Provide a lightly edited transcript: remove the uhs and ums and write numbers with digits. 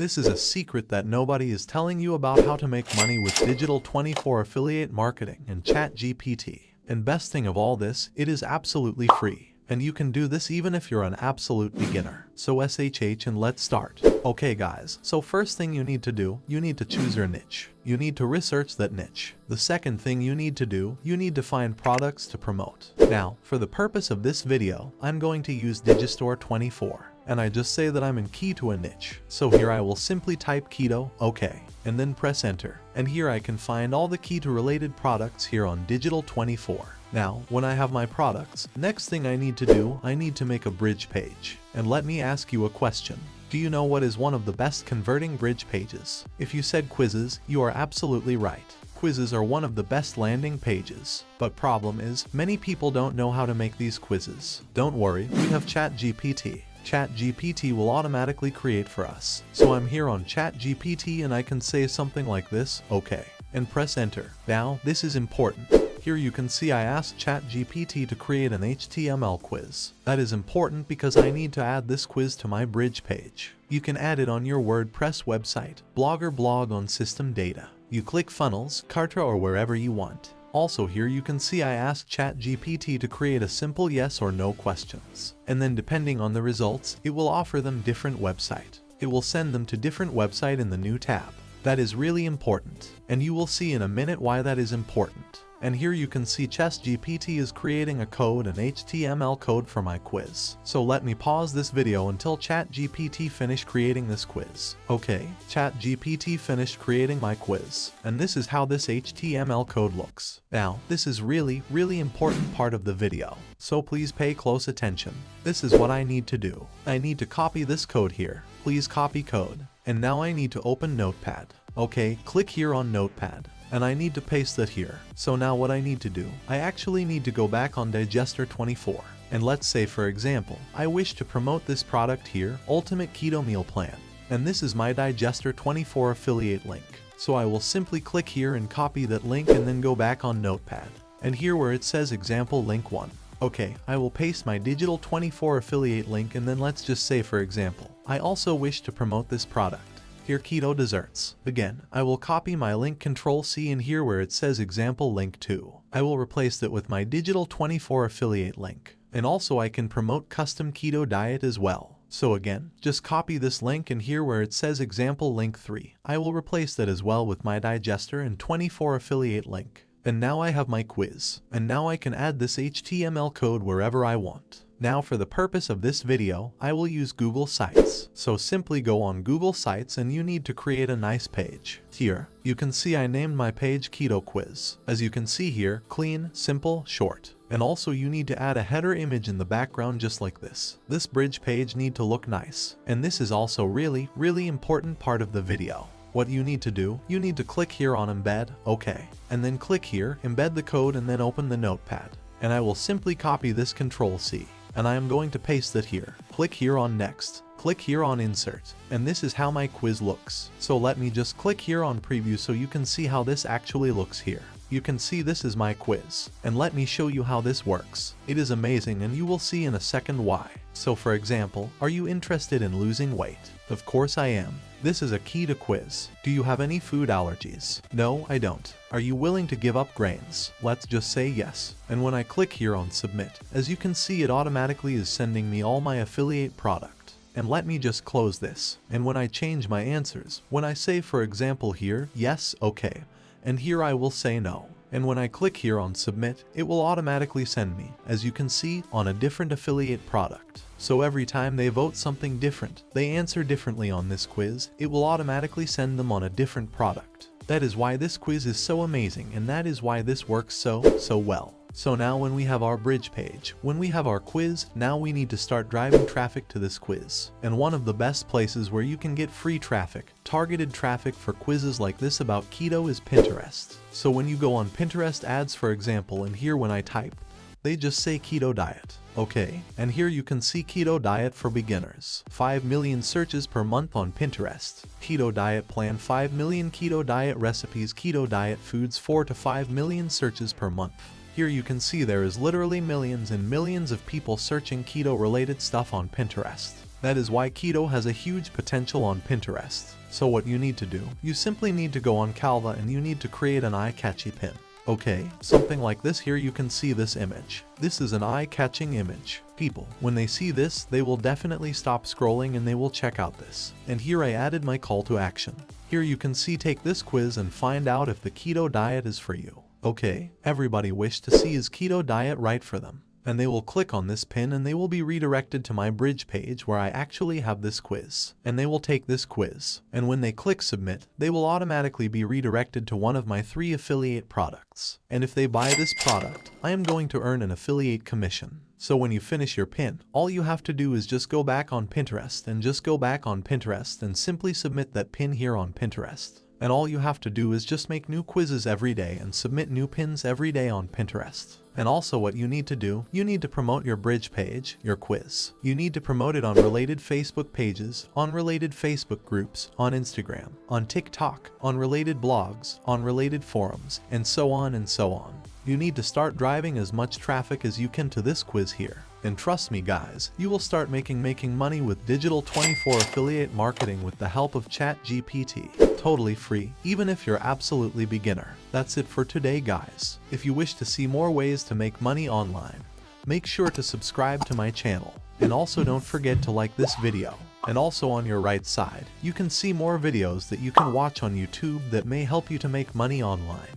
This is a secret that nobody is telling you about how to make money with Digital24 affiliate marketing and ChatGPT. And best thing of all this, it is absolutely free. And you can do this even if you're an absolute beginner. So SHH and let's start. Okay guys, so first thing you need to do, you need to choose your niche. You need to research that niche. The second thing you need to do, you need to find products to promote. Now, for the purpose of this video, I'm going to use Digistore24. And I just say that I'm in key to a niche. So here I will simply type keto, okay, and then press enter. And here I can find all the keto related products here on Digital24. Now, when I have my products, next thing I need to do, I need to make a bridge page. And let me ask you a question. Do you know what is one of the best converting bridge pages? If you said quizzes, you are absolutely right. Quizzes are one of the best landing pages. But problem is, many people don't know how to make these quizzes. Don't worry, we have ChatGPT. ChatGPT will automatically create for us. So I'm here on ChatGPT and I can say something like this, okay, and press enter. Now, this is important. Here you can see I asked ChatGPT to create an HTML quiz. That is important because I need to add this quiz to my bridge page. You can add it on your WordPress website, blog or blog on system data. You click funnels, Kartra or wherever you want. Also here you can see I asked ChatGPT to create a simple yes or no questions. And then depending on the results, it will offer them different website. It will send them to different website in the new tab. That is really important. And you will see in a minute why that is important. And here you can see ChatGPT is creating a code, an HTML code for my quiz. So let me pause this video until ChatGPT finish creating this quiz. Okay, ChatGPT finished creating my quiz. And this is how this HTML code looks. Now, this is really important part of the video. So please pay close attention. This is what I need to do. I need to copy this code here. Please copy code. And now I need to open Notepad. Okay, click here on Notepad. And I need to paste that here. So now what I need to do, I actually need to go back on Digistore24. And let's say for example, I wish to promote this product here, Ultimate Keto Meal Plan. And this is my Digistore24 affiliate link. So I will simply click here and copy that link and then go back on Notepad. And here where it says example link 1. Okay, I will paste my Digital24 affiliate link and then let's just say for example, I also wish to promote this product. Here keto desserts. Again, I will copy my link Ctrl+C and here where it says example link 2. I will replace it with my Digital24 affiliate link. And also I can promote custom keto diet as well. So again, just copy this link and here where it says example link 3. I will replace that as well with my Digistore24 affiliate link. And now I have my quiz. And now I can add this HTML code wherever I want. Now for the purpose of this video, I will use Google Sites. So simply go on Google Sites and you need to create a nice page. Here, you can see I named my page Keto Quiz. As you can see here, clean, simple, short. And also you need to add a header image in the background just like this. This bridge page need to look nice. And this is also really important part of the video. What you need to do, you need to click here on embed, okay. And then click here, embed the code and then open the notepad. And I will simply copy this Ctrl+C. And I am going to paste it here. Click here on next. Click here on insert. And this is how my quiz looks. So let me just click here on preview so you can see how this actually looks here. You can see this is my quiz. And let me show you how this works. It is amazing and you will see in a second why. So for example, are you interested in losing weight? Of course I am. This is a keto quiz. Do you have any food allergies? No, I don't. Are you willing to give up grains? Let's just say yes. And when I click here on submit, as you can see it automatically is sending me all my affiliate product. And let me just close this. And when I change my answers, when I say for example here, yes, okay. And here I will say no. And when I click here on submit, it will automatically send me, as you can see, on a different affiliate product. So every time they vote something different, they answer differently on this quiz, it will automatically send them on a different product. That is why this quiz is so amazing and that is why this works so well. So now when we have our bridge page, when we have our quiz, now we need to start driving traffic to this quiz. And one of the best places where you can get free traffic, targeted traffic for quizzes like this about keto is Pinterest. So when you go on Pinterest ads for example and here when I type, they just say keto diet. Okay, and here you can see keto diet for beginners. 5 million searches per month on Pinterest. Keto diet plan 5 million keto diet recipes keto diet foods 4 to 5 million searches per month. Here you can see there is literally millions and millions of people searching keto related stuff on Pinterest. That is why keto has a huge potential on Pinterest. So what you need to do, you simply need to go on Canva and you need to create an eye-catchy pin. Okay, something like this. Here you can see this image. This is an eye-catching image. People, when they see this, they will definitely stop scrolling and they will check out this. And here I added my call to action. Here you can see, take this quiz and find out if the keto diet is for you. Okay, everybody wish to see is keto diet right for them. And they will click on this pin and they will be redirected to my bridge page where I actually have this quiz. And they will take this quiz. And when they click submit, they will automatically be redirected to one of my 3 affiliate products. And if they buy this product, I am going to earn an affiliate commission. So when you finish your pin, all you have to do is just go back on Pinterest and simply submit that pin here on Pinterest. And all you have to do is just make new quizzes every day and submit new pins every day on Pinterest. And also what you need to do, you need to promote your bridge page, your quiz. You need to promote it on related Facebook pages, on related Facebook groups, on Instagram, on TikTok, on related blogs, on related forums, and so on and so on. You need to start driving as much traffic as you can to this quiz here. And trust me guys, you will start making money with Digistore24 affiliate marketing with the help of ChatGPT. Totally free, even if you're absolutely beginner. That's it for today guys. If you wish to see more ways to make money online, make sure to subscribe to my channel. And also don't forget to like this video. And also on your right side, you can see more videos that you can watch on YouTube that may help you to make money online.